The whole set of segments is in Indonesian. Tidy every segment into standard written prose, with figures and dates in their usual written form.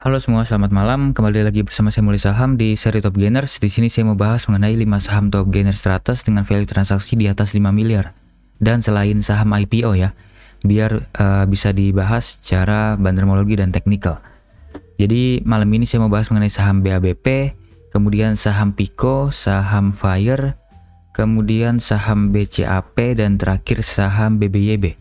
Halo semua, selamat malam. Kembali lagi bersama saya Mulai Saham di seri Top Gainers. Di sini saya mau bahas mengenai 5 saham Top Gainers teratas dengan value transaksi di atas 5 miliar. Dan selain saham IPO ya, biar bisa dibahas secara bandermologi dan teknikal. Jadi malam ini saya mau bahas mengenai saham BABP, kemudian saham Pico, saham Fire, kemudian saham BCAP, dan terakhir saham BBYB.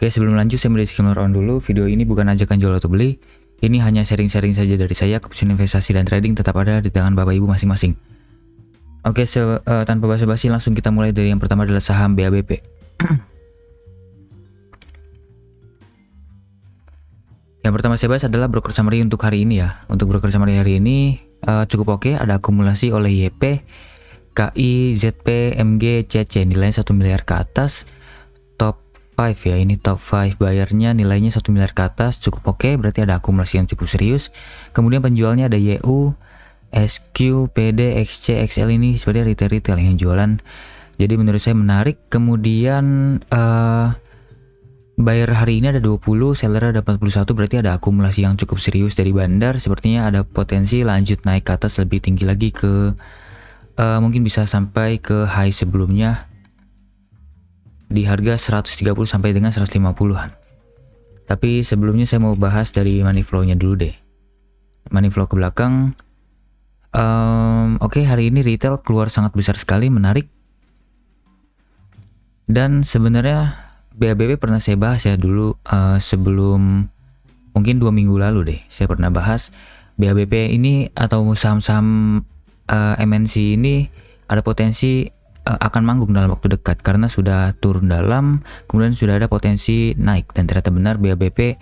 Oke, sebelum lanjut saya mau disclaimer on dulu. Video ini bukan ajakan jual atau beli. Ini hanya sharing-sharing saja dari saya. Keputusan investasi dan trading tetap ada di tangan Bapak Ibu masing-masing. Oke, tanpa basa-basi langsung kita mulai dari yang pertama adalah saham BABP. Yang pertama saya bahas adalah broker summary untuk hari ini ya. Untuk broker summary hari ini cukup oke. Ada akumulasi oleh YP, KI, ZP, MG, CC nilainya 1 miliar ke atas. Top 5 ya, ini top 5 bayarnya nilainya 1 miliar ke atas, cukup oke, berarti ada akumulasi yang cukup serius. Kemudian penjualnya ada YU, SQ, PD, XC, XL, ini sebenarnya retail yang jualan, jadi menurut saya menarik. Kemudian buyer hari ini ada 20, seller ada 41, berarti ada akumulasi yang cukup serius dari bandar. Sepertinya ada potensi lanjut naik ke atas lebih tinggi lagi ke mungkin bisa sampai ke high sebelumnya di harga 130 sampai dengan 150-an. Tapi sebelumnya saya mau bahas dari money flow-nya dulu deh. Money flow ke belakang. Oke, hari ini retail keluar sangat besar sekali, menarik. Dan sebenarnya BABP pernah saya bahas ya dulu sebelum mungkin 2 minggu lalu deh. Saya pernah bahas BABP ini atau saham-saham MNC ini ada potensi akan manggung dalam waktu dekat karena sudah turun dalam, kemudian sudah ada potensi naik, dan ternyata benar BABP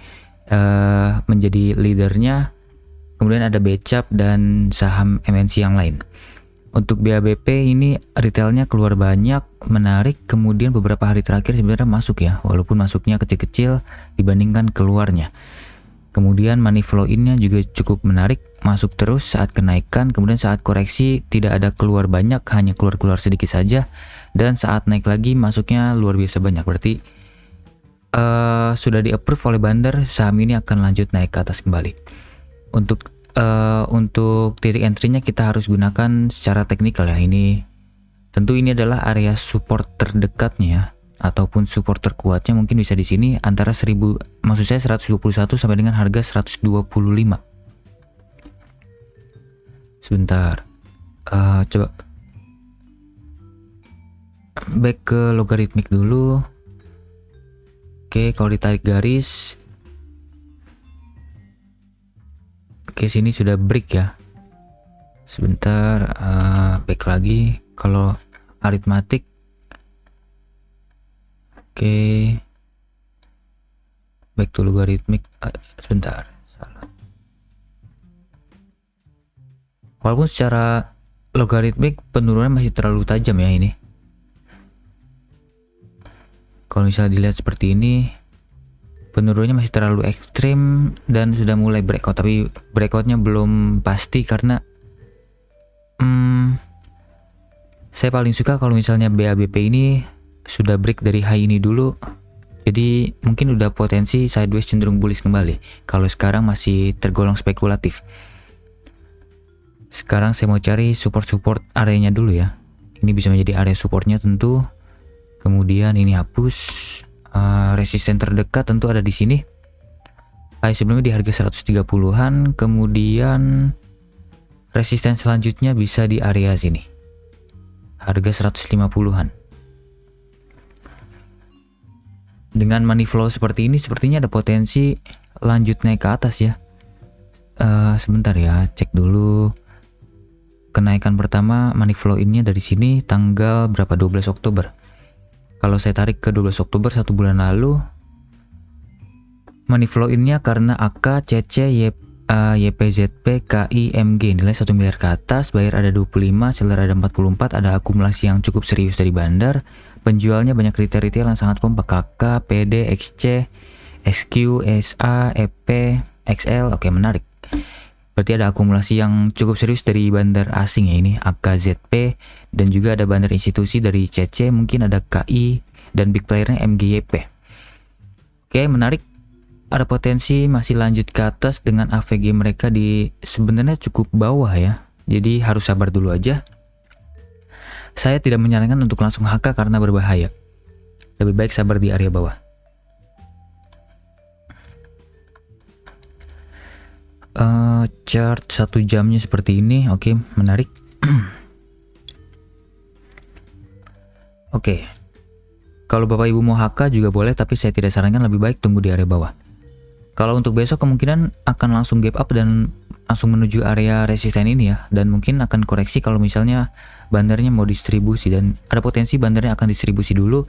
menjadi leadernya. Kemudian ada BCAP dan saham MNC yang lain. Untuk BABP ini retailnya keluar banyak, menarik. Kemudian beberapa hari terakhir sebenarnya masuk ya, walaupun masuknya kecil-kecil dibandingkan keluarnya. Kemudian money flow in-nya juga cukup menarik, masuk terus saat kenaikan, kemudian saat koreksi tidak ada keluar banyak, hanya keluar-keluar sedikit saja, dan saat naik lagi masuknya luar biasa banyak. Berarti sudah di-approve oleh bandar, saham ini akan lanjut naik ke atas kembali. Untuk titik entry-nya kita harus gunakan secara teknikal ya. Ini tentu ini adalah area support terdekatnya ya, ataupun support terkuatnya mungkin bisa di sini antara 121 sampai dengan harga 125. Sebentar. Coba back ke logaritmik dulu. Oke, kalau ditarik garis. Oke, sini sudah break ya. Sebentar, back lagi. Kalau aritmatik. Oke, back to logaritmik. Sebentar, salah. Walaupun secara logaritmik penurunan masih terlalu tajam ya ini. Kalau misalnya dilihat seperti ini, penurunannya masih terlalu ekstrim dan sudah mulai breakout. Tapi breakoutnya belum pasti karena saya paling suka kalau misalnya BABP ini sudah break dari high ini dulu, jadi mungkin udah potensi sideways cenderung bullish kembali. Kalau sekarang masih tergolong spekulatif. Sekarang saya mau cari support areanya dulu ya. Ini bisa menjadi area supportnya tentu. Kemudian ini hapus. Resisten terdekat tentu ada di sini. High sebelumnya di harga 130-an. Kemudian resisten selanjutnya bisa di area sini, harga 150-an. Dengan money flow seperti ini, sepertinya ada potensi lanjut naik ke atas ya. Sebentar ya, cek dulu. Kenaikan pertama money flow in-nya dari sini tanggal berapa? 12 Oktober. Kalau saya tarik ke 12 Oktober 1 bulan lalu, money flow in-nya karena AK, CC, YPZP, KI, MG nilai 1 miliar ke atas, bayar ada 25, seller ada 44, ada akumulasi yang cukup serius dari bandar. Penjualnya banyak retail yang sangat kompak, KK, PD, XC, SQ, SA, EP, XL. Oke, menarik. Berarti ada akumulasi yang cukup serius dari bandar asing ya, ini AKZP, dan juga ada bandar institusi dari CC, mungkin ada KI, dan big playernya MGYP. Oke, menarik. ada potensi masih lanjut ke atas dengan AVG mereka di sebenarnya cukup bawah ya. Jadi harus sabar dulu aja. Saya tidak menyarankan untuk langsung HK karena berbahaya. Lebih baik sabar di area bawah. Chart 1 jamnya seperti ini. Oke, menarik. Oke. Kalau Bapak Ibu mau HK juga boleh, tapi saya tidak sarankan, lebih baik tunggu di area bawah. Kalau untuk besok kemungkinan akan langsung gap up dan langsung menuju area resisten ini ya, dan mungkin akan koreksi kalau misalnya bandarnya mau distribusi, dan ada potensi bandarnya akan distribusi dulu,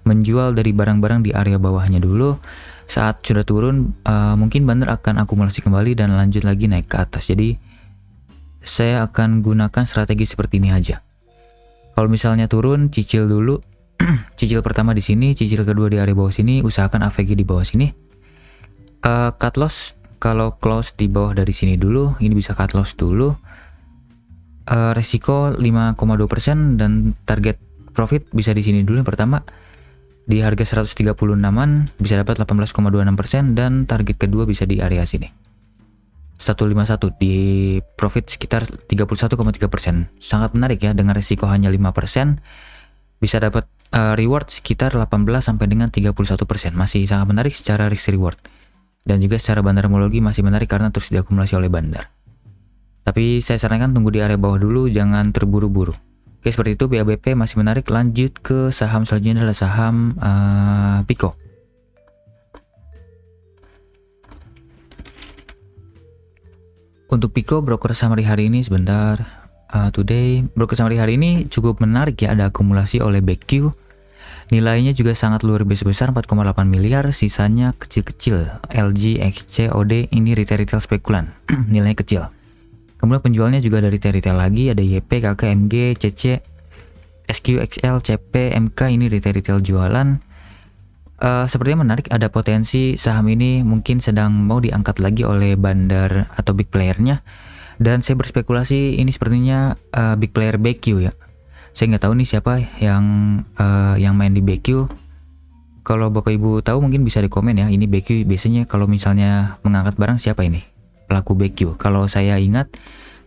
menjual dari barang-barang di area bawahnya dulu. Saat sudah turun, mungkin bandar akan akumulasi kembali dan lanjut lagi naik ke atas. Jadi saya akan gunakan strategi seperti ini aja. Kalau misalnya turun, cicil dulu. Cicil pertama di sini, cicil kedua di area bawah sini, usahakan AVG di bawah sini. Cut loss kalau close di bawah dari sini dulu, ini bisa cut loss dulu. Resiko 5,2% dan target profit bisa di sini dulu. Yang pertama di harga 136-an bisa dapat 18,26% dan target kedua bisa di area sini 151 di profit sekitar 31,3%. Sangat menarik ya, dengan resiko hanya 5% bisa dapat reward sekitar 18 sampai dengan 31%. Masih sangat menarik secara risk reward. Dan juga secara bandarmologi masih menarik karena terus diakumulasi oleh bandar. Tapi saya sarankan tunggu di area bawah dulu, jangan terburu-buru. Oke, seperti itu BABP masih menarik. Lanjut ke saham selanjutnya adalah saham Pico. Untuk Pico, broker summary hari ini sebentar. Today, broker summary hari ini cukup menarik ya, ada akumulasi oleh BQ. Nilainya juga sangat luar biasa besar, 4,8 miliar, sisanya kecil-kecil. LG, XC, OD, ini retail spekulan. Nilainya kecil. Kemudian penjualnya juga dari retail lagi, ada YP, KK, MG, CC, SQ, XL, CP, MK, ini retail jualan. Sepertinya menarik, ada potensi saham ini mungkin sedang mau diangkat lagi oleh bandar atau big playernya. Dan saya berspekulasi ini sepertinya big player BQ ya. Saya nggak tahu nih siapa yang main di BQ. Kalau Bapak Ibu tahu mungkin bisa di komen ya. Ini BQ biasanya kalau misalnya mengangkat barang siapa ini? Pelaku BQ. Kalau saya ingat,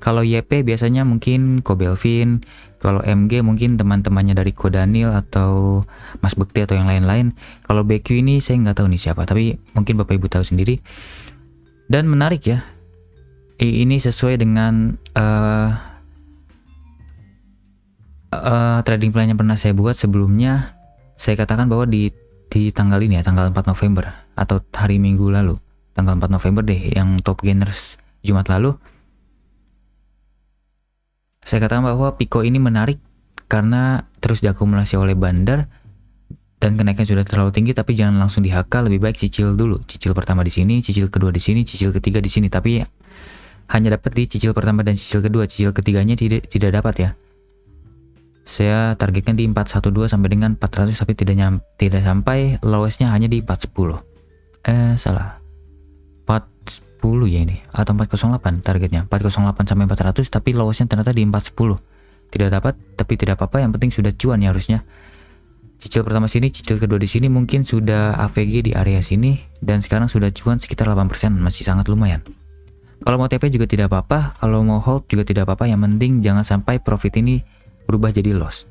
kalau YP biasanya mungkin Ko Belvin, kalau MG mungkin teman-temannya dari Ko Daniel atau Mas Bekti atau yang lain-lain. Kalau BQ ini saya nggak tahu nih siapa, tapi mungkin Bapak Ibu tahu sendiri. Dan menarik ya, ini sesuai dengan trading plan yang pernah saya buat sebelumnya. Saya katakan bahwa di tanggal ini ya, tanggal 4 November atau hari Minggu lalu, tanggal 4 November deh, yang top gainers Jumat lalu, saya katakan bahwa Pico ini menarik karena terus diakumulasi oleh bandar dan kenaikan sudah terlalu tinggi, tapi jangan langsung di HK, lebih baik cicil dulu. Cicil pertama di sini, cicil kedua di sini, cicil ketiga di sini, tapi hanya dapat di cicil pertama dan cicil kedua. Cicil ketiganya tidak dapat ya. Saya targetkan di 412 sampai dengan 400, tapi tidak sampai. Lowestnya hanya di 410. Salah. 410 ya ini, atau 408 targetnya. 408 sampai 400, tapi lowestnya ternyata di 410. Tidak dapat, tapi tidak apa-apa, yang penting sudah cuan ya harusnya. Cicil pertama sini, cicil kedua di sini, mungkin sudah AVG di area sini, dan sekarang sudah cuan sekitar 8%, masih sangat lumayan. Kalau mau TP juga tidak apa-apa, kalau mau hold juga tidak apa-apa, yang penting jangan sampai profit ini berubah jadi loss.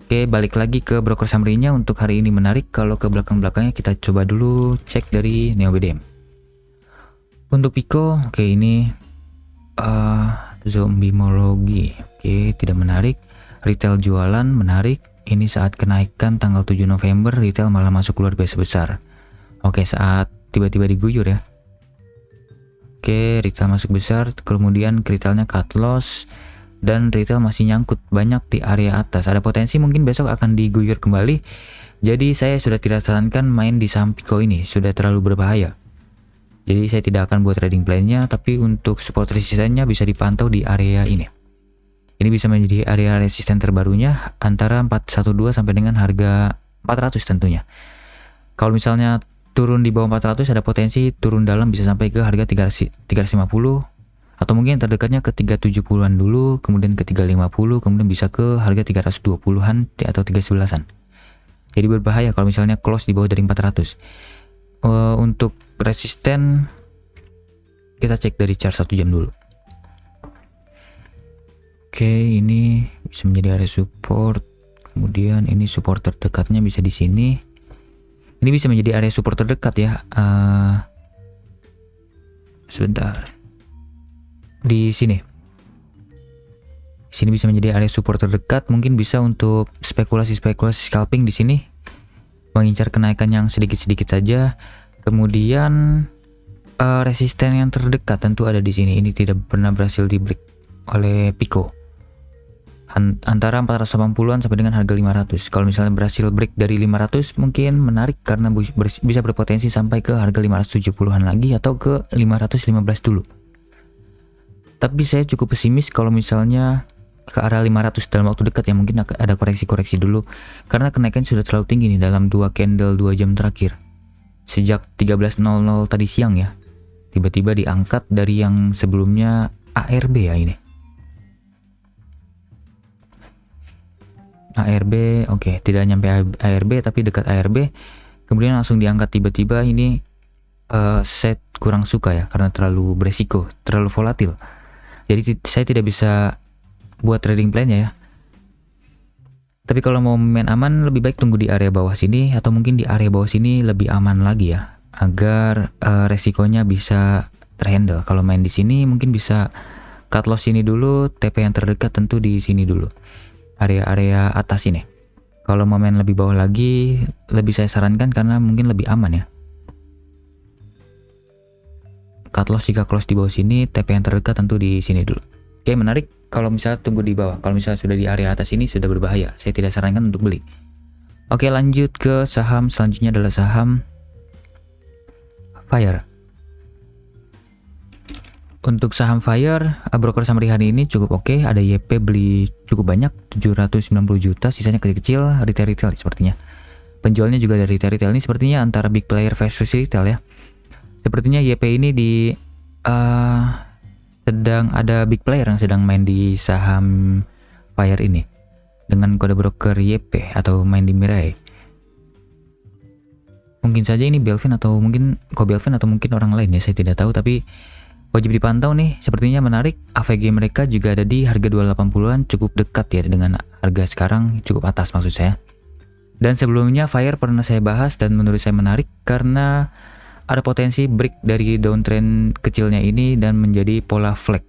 Oke, balik lagi ke broker summary-nya untuk hari ini menarik. Kalau ke belakang-belakangnya kita coba dulu cek dari Neo BDM. Untuk Pico, oke ini zombimologi, oke tidak menarik. Retail jualan menarik. Ini saat kenaikan tanggal 7 November, retail malah masuk luar biasa besar. Oke, saat tiba-tiba diguyur ya. Oke, retail masuk besar, kemudian retailnya cut loss. Dan retail masih nyangkut banyak di area atas. Ada potensi mungkin besok akan diguyur kembali. Jadi saya sudah tidak sarankan main di saham Pico ini, sudah terlalu berbahaya. Jadi saya tidak akan buat trading plan-nya, tapi untuk support resistennya bisa dipantau di area ini. Ini bisa menjadi area resisten terbarunya antara 412 sampai dengan harga 400 tentunya. Kalau misalnya turun di bawah 400 ada potensi turun dalam bisa sampai ke harga 350. Atau mungkin terdekatnya ke 370-an dulu, kemudian ke 350, kemudian bisa ke harga 320-an atau 311-an. Jadi berbahaya kalau misalnya close di bawah dari 400. Untuk resisten kita cek dari chart 1 jam dulu. Oke, ini bisa menjadi area support. Kemudian ini support terdekatnya bisa di sini. Ini bisa menjadi area support terdekat ya. Sebentar. Di sini. Sini bisa menjadi area support terdekat. Mungkin bisa untuk spekulasi-spekulasi scalping di sini. Mengincar kenaikan yang sedikit-sedikit saja. Kemudian resisten yang terdekat tentu ada di sini. Ini tidak pernah berhasil di break oleh Pico. Antara 480-an sampai dengan harga 500. Kalau misalnya berhasil break dari 500 mungkin menarik karena bisa berpotensi sampai ke harga 570-an lagi atau ke 515 dulu. Tapi saya cukup pesimis kalau misalnya ke arah 500 dalam waktu dekat ya, mungkin ada koreksi-koreksi dulu karena kenaikan sudah terlalu tinggi nih dalam 2 candle 2 jam terakhir. Sejak 13.00 tadi siang ya. Tiba-tiba diangkat dari yang sebelumnya ARB ya ini. ARB, oke, tidak nyampe ARB tapi dekat ARB. Kemudian langsung diangkat tiba-tiba ini set kurang suka ya karena terlalu beresiko, terlalu volatil. Jadi saya tidak bisa buat trading plan-nya ya. Tapi kalau mau main aman lebih baik tunggu di area bawah sini atau mungkin di area bawah sini lebih aman lagi ya agar resikonya bisa terhandle. Kalau main di sini mungkin bisa cut loss ini dulu, TP yang terdekat tentu di sini dulu. Area-area atas ini. Kalau mau main lebih bawah lagi lebih saya sarankan karena mungkin lebih aman ya. Cut loss jika close di bawah sini, TP yang terdekat tentu di sini dulu. Oke, menarik kalau misalnya tunggu di bawah. Kalau misalnya sudah di area atas ini sudah berbahaya. Saya tidak sarankan untuk beli. Oke, lanjut ke saham selanjutnya adalah saham Fire. Untuk saham Fire, broker summary hari ini cukup oke. Ada YP beli cukup banyak, 790 juta, sisanya kecil-kecil, retail-retail sepertinya. Penjualnya juga dari retail-retail ini sepertinya antara big player versus retail ya. Sepertinya YP ini sedang ada big player yang sedang main di saham Fire ini dengan kode broker YP atau main di Mirai. Mungkin saja ini Belvin atau mungkin Belvin atau mungkin orang lain ya, saya tidak tahu, tapi wajib dipantau nih, sepertinya menarik. AVG mereka juga ada di harga 280-an, cukup dekat ya dengan harga sekarang, cukup atas maksud saya. Dan sebelumnya Fire pernah saya bahas dan menurut saya menarik karena ada potensi break dari downtrend kecilnya ini dan menjadi pola flag.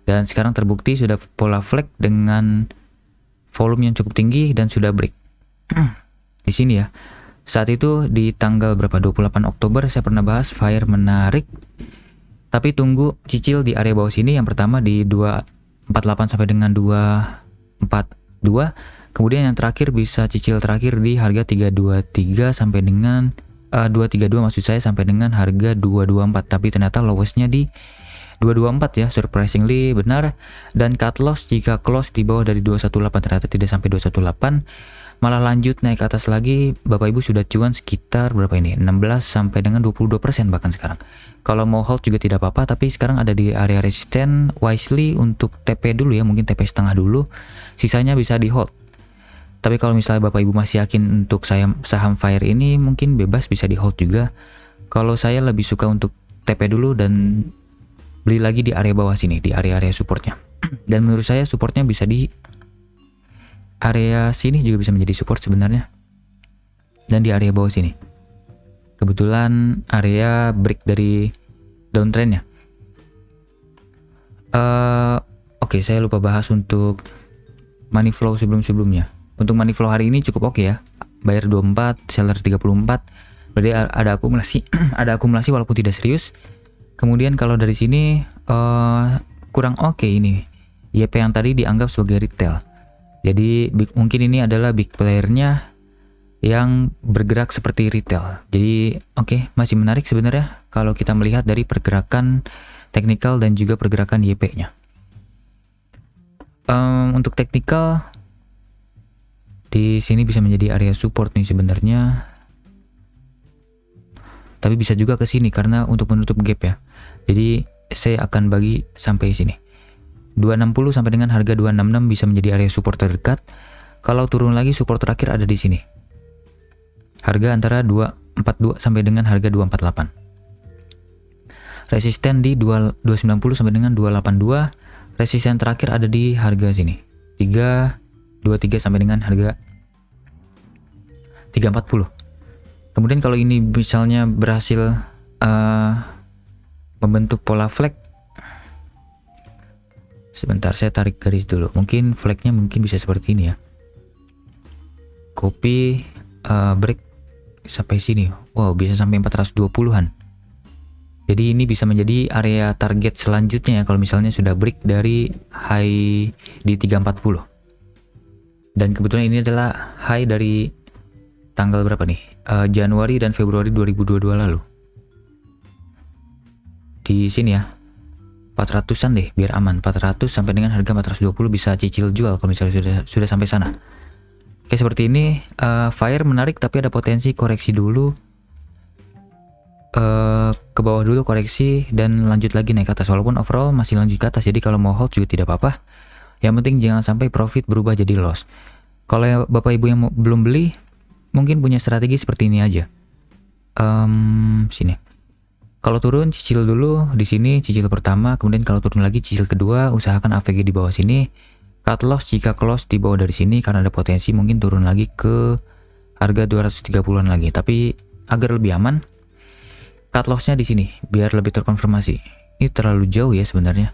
Dan sekarang terbukti sudah pola flag dengan volume yang cukup tinggi dan sudah break. Di sini ya. Saat itu di tanggal berapa? 28 Oktober saya pernah bahas Fire menarik. Tapi tunggu cicil di area bawah sini. Yang pertama di 248 sampai dengan 242. Kemudian yang terakhir bisa cicil terakhir di harga 323 sampai dengan 232 maksud saya sampai dengan harga 224, tapi ternyata lowestnya di 224 ya, surprisingly benar. Dan cut loss jika close di bawah dari 218 ternyata tidak sampai 218, malah lanjut naik ke atas lagi. Bapak Ibu sudah cuan sekitar berapa ini? 16 sampai dengan 22% bahkan sekarang. Kalau mau hold juga tidak apa-apa, tapi sekarang ada di area resisten. Wisely untuk TP dulu ya, mungkin TP setengah dulu, sisanya bisa di hold. Tapi kalau misalnya Bapak Ibu masih yakin untuk saham Fire ini, mungkin bebas bisa di hold juga. Kalau saya lebih suka untuk TP dulu dan beli lagi di area bawah sini, di area-area supportnya. Dan menurut saya supportnya bisa di area sini juga bisa menjadi support sebenarnya. Dan di area bawah sini. Kebetulan area break dari downtrendnya. Oke, saya lupa bahas untuk money flow sebelum-sebelumnya. Untuk money flow hari ini cukup oke ya. Buyer 24, seller 34. Berarti ada akumulasi, ada akumulasi walaupun tidak serius. Kemudian kalau dari sini kurang oke ini. YP yang tadi dianggap sebagai retail. Jadi mungkin ini adalah big playernya yang bergerak seperti retail. Jadi oke, masih menarik sebenarnya kalau kita melihat dari pergerakan teknikal dan juga pergerakan YP-nya. Untuk teknikal di sini bisa menjadi area support nih sebenarnya. Tapi bisa juga ke sini karena untuk menutup gap ya. Jadi saya akan bagi sampai sini. 260 sampai dengan harga 266 bisa menjadi area support terdekat. Kalau turun lagi support terakhir ada di sini. Harga antara 240 242 sampai dengan harga 248. Resisten di 290 sampai dengan 282. Resisten terakhir ada di harga sini 323 sampai dengan harga 340. Kemudian kalau ini misalnya berhasil membentuk pola flag, sebentar saya tarik garis dulu. Mungkin flagnya mungkin bisa seperti ini ya. Copy, break sampai sini. Wow, bisa sampai 420-an. Jadi ini bisa menjadi area target selanjutnya ya kalau misalnya sudah break dari high di 340. Dan kebetulan ini adalah high dari tanggal berapa nih? Januari dan Februari 2022 lalu. Di sini ya. 400-an deh biar aman. 400 sampai dengan harga 420 bisa cicil jual kalau misalnya sudah sampai sana. Oke, seperti ini. Fire menarik tapi ada potensi koreksi dulu. Ke bawah dulu koreksi dan lanjut lagi naik ke atas, walaupun overall masih lanjut ke atas. Jadi kalau mau hold juga tidak apa-apa. Yang penting jangan sampai profit berubah jadi loss. Kalau Bapak Ibu yang belum beli, mungkin punya strategi seperti ini aja. Sini. Kalau turun cicil dulu di sini, cicil pertama, kemudian kalau turun lagi cicil kedua, usahakan AVG di bawah sini. Cut loss jika close di bawah dari sini karena ada potensi mungkin turun lagi ke harga 230-an lagi. Tapi agar lebih aman, cut loss-nya di sini biar lebih terkonfirmasi. Ini terlalu jauh ya sebenarnya.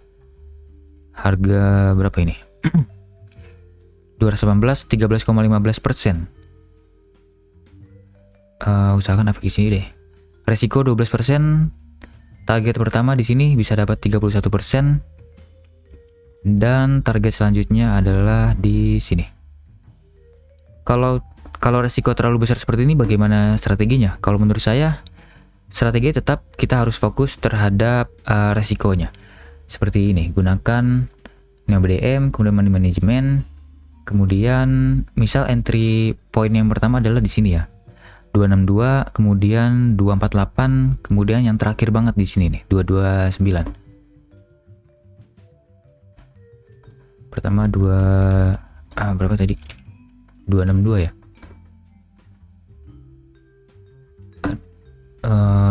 Harga berapa ini? 218 13,15%. Usahakan AVG sini deh. Resiko 12%. Target pertama di sini bisa dapat 31%. Dan target selanjutnya adalah di sini. Kalau resiko terlalu besar seperti ini, bagaimana strateginya? Kalau menurut saya, strategi tetap kita harus fokus terhadap resikonya. Seperti ini, gunakan BDM, kemudian money management, kemudian misal entry point yang pertama adalah di sini ya. 262, kemudian 248, kemudian yang terakhir banget di sini nih, 229. Pertama berapa tadi? 262 ya.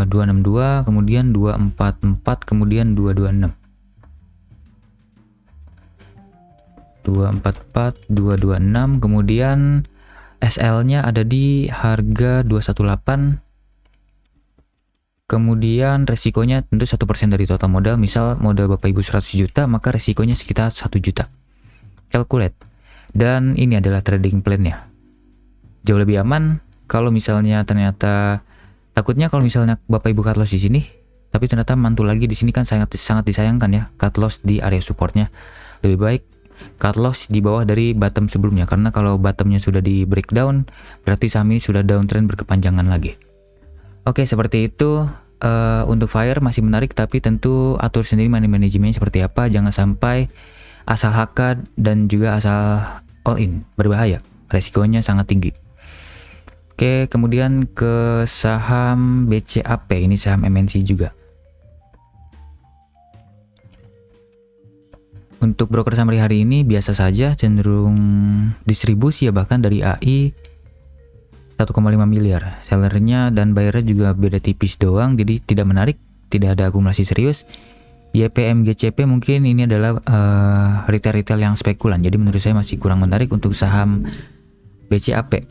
262, kemudian 244, kemudian 226. 244, 226, kemudian SL-nya ada di harga 218. Kemudian resikonya tentu 1% dari total modal. Misal modal Bapak Ibu 100 juta, maka resikonya sekitar 1 juta. Calculate. Dan ini adalah trading plan-nya. Jauh lebih aman kalau misalnya ternyata takutnya kalau misalnya Bapak Ibu cut loss di sini, tapi ternyata mantul lagi di sini kan sangat disayangkan ya, cut loss di area supportnya. Lebih baik cut loss di bawah dari bottom sebelumnya, karena kalau bottomnya sudah di breakdown berarti saham ini sudah downtrend berkepanjangan lagi. Oke, seperti itu. Untuk fire masih menarik, tapi tentu atur sendiri money management seperti apa. Jangan sampai asal HK dan juga asal all in, berbahaya, resikonya sangat tinggi. Oke, kemudian ke saham BCAP, ini saham MNC juga. Untuk broker summary hari ini biasa saja, cenderung distribusi ya, bahkan dari AI 1,5 miliar. Sellernya dan bayarnya juga beda tipis doang, jadi tidak menarik, tidak ada akumulasi serius. YPM GCP mungkin ini adalah retail-retail yang spekulan, jadi menurut saya masih kurang menarik untuk saham BCAP.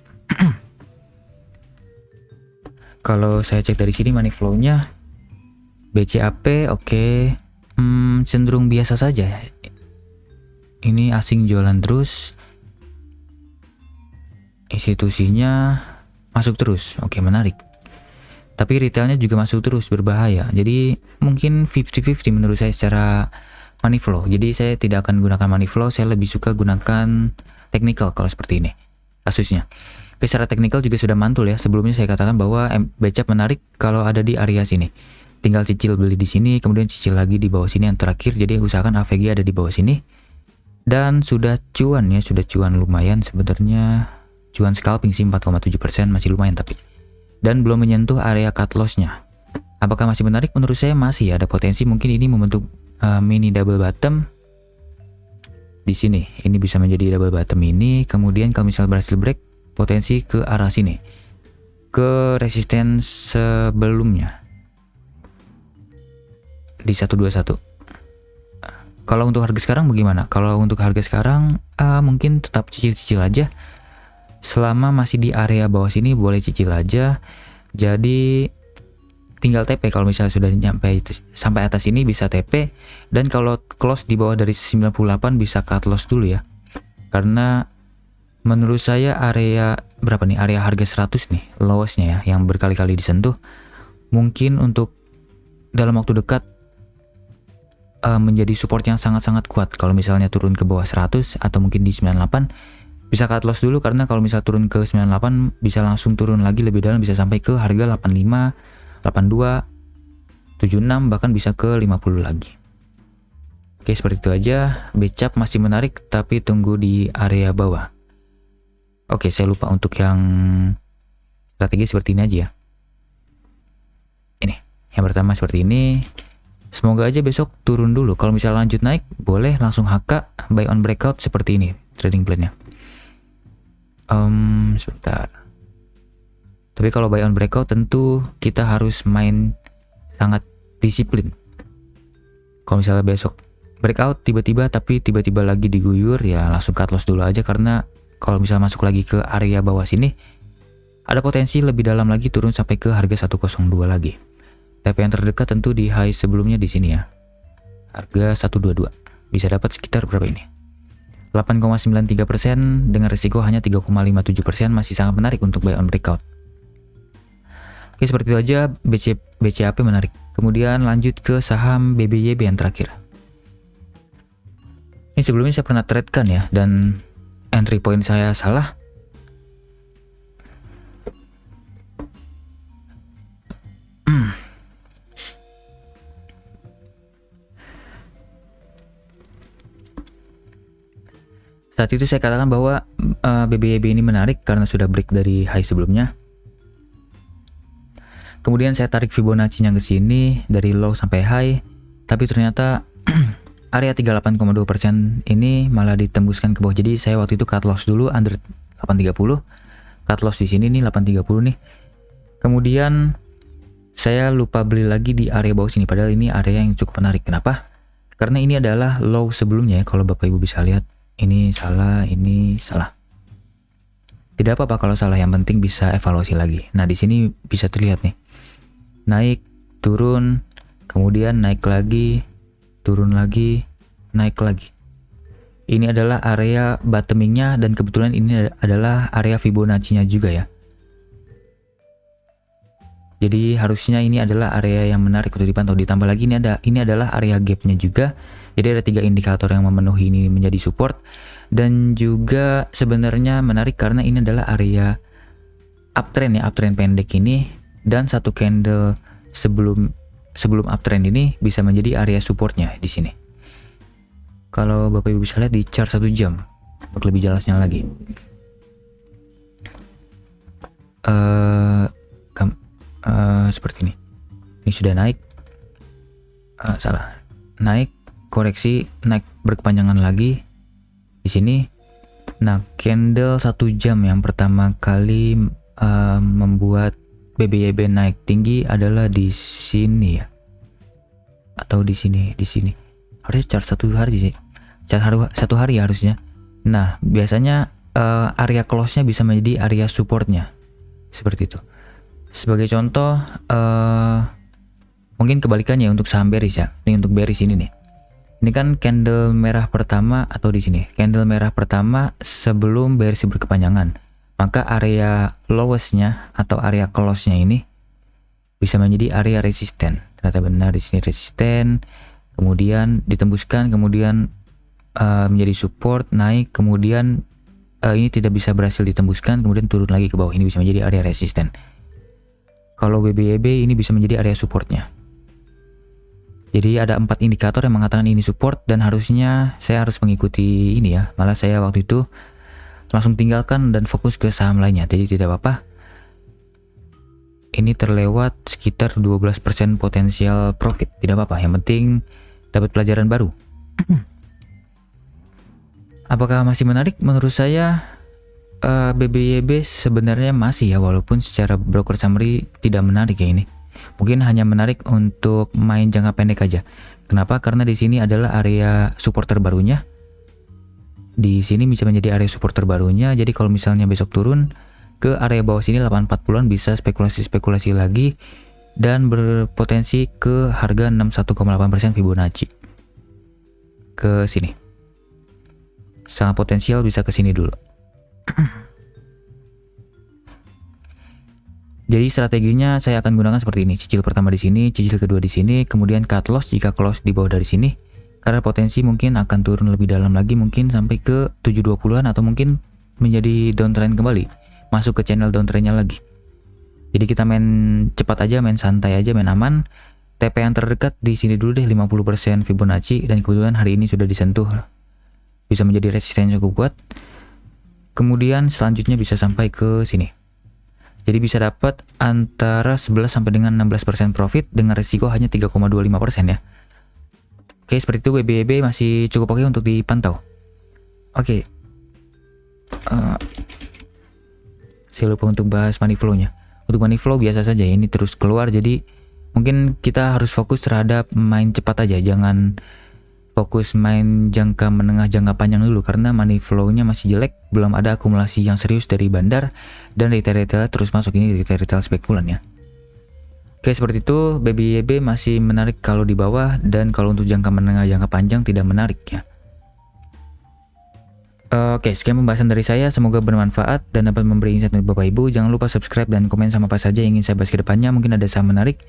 Kalau saya cek dari sini money flow-nya BCAP oke, cenderung biasa saja. Ini asing jualan terus, institusinya masuk terus, oke menarik. Tapi retailnya juga masuk terus, berbahaya. Jadi mungkin 50-50 menurut saya secara money flow. Jadi saya tidak akan gunakan money flow, saya lebih suka gunakan technical kalau seperti ini kasusnya. Secara technical juga sudah mantul ya. Sebelumnya saya katakan bahwa BCAP menarik kalau ada di area sini. Tinggal cicil beli di sini, kemudian cicil lagi di bawah sini yang terakhir. Jadi usahakan AVG ada di bawah sini. Dan sudah cuan ya, sudah cuan lumayan sebenarnya. Cuan scalping sih 4,7%, masih lumayan tapi. Dan belum menyentuh area cut loss-nya. Apakah masih menarik? Menurut saya masih ada potensi. Mungkin ini membentuk mini double bottom di sini. Ini bisa menjadi double bottom ini. Kemudian kalau misal berhasil break, potensi ke arah sini. ke resisten sebelumnya di 121. Kalau untuk harga sekarang bagaimana? Kalau untuk harga sekarang mungkin tetap cicil-cicil aja. Selama masih di area bawah sini boleh cicil aja. Jadi tinggal TP kalau misalnya sudah nyampe sampai atas ini bisa TP, dan kalau close di bawah dari 98 bisa cut loss dulu ya. Karena menurut saya area berapa nih? Area harga 100 nih, lowestnya ya, yang berkali-kali disentuh. Mungkin untuk dalam waktu dekat menjadi support yang sangat-sangat kuat. Kalau misalnya turun ke bawah 100 atau mungkin di 98 bisa cut loss dulu, karena kalau misalnya turun ke 98 bisa langsung turun lagi lebih dalam, bisa sampai ke harga 85, 82, 76, bahkan bisa ke 50 lagi. Oke, seperti itu aja. Bcap masih menarik tapi tunggu di area bawah. Oke, saya lupa untuk yang strategi seperti ini aja ya. Ini, yang pertama seperti ini. Semoga aja besok turun dulu. Kalau misalnya lanjut naik, boleh langsung HK buy on breakout seperti ini trading plan-nya. Sebentar. Tapi kalau buy on breakout tentu kita harus main sangat disiplin. Kalau misalnya besok breakout tiba-tiba tapi tiba-tiba lagi diguyur, ya langsung cut loss dulu aja, karena kalau misalnya masuk lagi ke area bawah sini ada potensi lebih dalam lagi turun sampai ke harga 102 lagi. TP yang terdekat tentu di high sebelumnya di sini ya. Harga 122. Bisa dapat sekitar berapa ini? 8,93% dengan risiko hanya 3,57%, masih sangat menarik untuk buy on breakout. Oke, seperti itu aja BCAP menarik. Kemudian lanjut ke saham BBYB yang terakhir. Ini sebelumnya saya pernah trade kan ya, dan entry point saya salah. Saat itu saya katakan bahwa BBYB ini menarik karena sudah break dari high sebelumnya. Kemudian saya tarik Fibonacci-nya ke sini dari low sampai high, tapi ternyata area 38,2% ini malah ditembuskan ke bawah. Jadi saya waktu itu cut loss dulu under 830. Cut loss di sini nih 830 nih. Kemudian saya lupa beli lagi di area bawah sini, padahal ini area yang cukup menarik. Kenapa? Karena ini adalah low sebelumnya ya, kalau Bapak Ibu bisa lihat. Ini salah, ini salah. Tidak apa-apa kalau salah, yang penting bisa evaluasi lagi. Nah, di sini bisa terlihat nih. Naik, turun, kemudian naik lagi, turun lagi, naik lagi. Ini adalah area bottomingnya, dan kebetulan ini adalah area Fibonacci-nya juga ya. Jadi harusnya ini adalah area yang menarik untuk dipantau. Ditambah lagi ini adalah area gap-nya juga. Jadi ada 3 indikator yang memenuhi ini menjadi support, dan juga sebenarnya menarik karena ini adalah area uptrend ya, uptrend pendek ini, dan satu candle sebelum uptrend ini bisa menjadi area supportnya di sini. Kalau Bapak Ibu bisa lihat di chart 1 jam untuk lebih jelasnya lagi. Seperti ini. Ini sudah naik. Naik, koreksi, naik berkepanjangan lagi di sini. Nah, candle 1 jam yang pertama kali membuat BBYB naik tinggi adalah di sini ya. Atau di sini. Harusnya chart 1 hari sih. Chart 1 hari harusnya. Nah, biasanya area close-nya bisa menjadi area supportnya. Seperti itu. Sebagai contoh, mungkin kebalikannya untuk saham bearish ya. Ini untuk bearish ini nih. Ini kan candle merah pertama, atau di sini candle merah pertama sebelum bearish berkepanjangan. Maka area lowest-nya atau area close-nya ini bisa menjadi area resisten. Ternyata benar di sini resisten, kemudian ditembuskan, kemudian menjadi support, naik, kemudian ini tidak bisa berhasil ditembuskan, kemudian turun lagi ke bawah. Ini bisa menjadi area resisten. Kalau BBYB ini bisa menjadi area supportnya. Jadi ada 4 indikator yang mengatakan ini support, dan harusnya saya harus mengikuti ini ya. Malah saya waktu itu langsung tinggalkan dan fokus ke saham lainnya. Jadi tidak apa-apa. Ini terlewat sekitar 12% potensial profit. Tidak apa-apa, yang penting dapat pelajaran baru. Apakah masih menarik? Menurut saya BBYB sebenarnya masih ya, walaupun secara broker summary tidak menarik ya ini. Mungkin hanya menarik untuk main jangka pendek aja. Kenapa? Karena di sini adalah area support terbarunya. Di sini bisa menjadi area support terbarunya. Jadi kalau misalnya besok turun ke area bawah sini 84-an bisa spekulasi-spekulasi lagi dan berpotensi ke harga 61,8% Fibonacci. Ke sini. Sangat potensial bisa ke sini dulu. Jadi strateginya saya akan gunakan seperti ini. Cicil pertama di sini, cicil kedua di sini, kemudian cut loss jika close di bawah dari sini. Karena potensi mungkin akan turun lebih dalam lagi, mungkin sampai ke 720-an atau mungkin menjadi downtrend kembali. Masuk ke channel downtrendnya lagi. Jadi kita main cepat aja, main santai aja, main aman. TP yang terdekat di sini dulu deh 50% Fibonacci dan kebetulan hari ini sudah disentuh. Bisa menjadi resisten cukup kuat. Kemudian selanjutnya bisa sampai ke sini. Jadi bisa dapat antara 11 sampai dengan 16% profit dengan resiko hanya 3,25% ya. Oke, seperti itu BBYB masih cukup oke untuk dipantau. Oke. Saya lupa untuk bahas money flow-nya. Untuk money flow biasa saja, ini terus keluar, jadi mungkin kita harus fokus terhadap main cepat aja, jangan fokus main jangka menengah jangka panjang dulu karena money flow-nya masih jelek, belum ada akumulasi yang serius dari bandar dan retail-retail terus masuk, ini retail spekulan ya. Oke, seperti itu BBYB masih menarik kalau di bawah dan kalau untuk jangka menengah jangka panjang tidak menarik ya. Oke, sekian pembahasan dari saya, semoga bermanfaat dan dapat memberi insight untuk Bapak Ibu. Jangan lupa subscribe dan komen sama apa saja yang ingin saya bahas ke depannya, mungkin ada saham menarik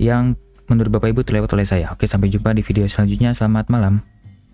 yang menurut Bapak Ibu terlewat oleh saya. Oke, sampai jumpa di video selanjutnya. Selamat malam.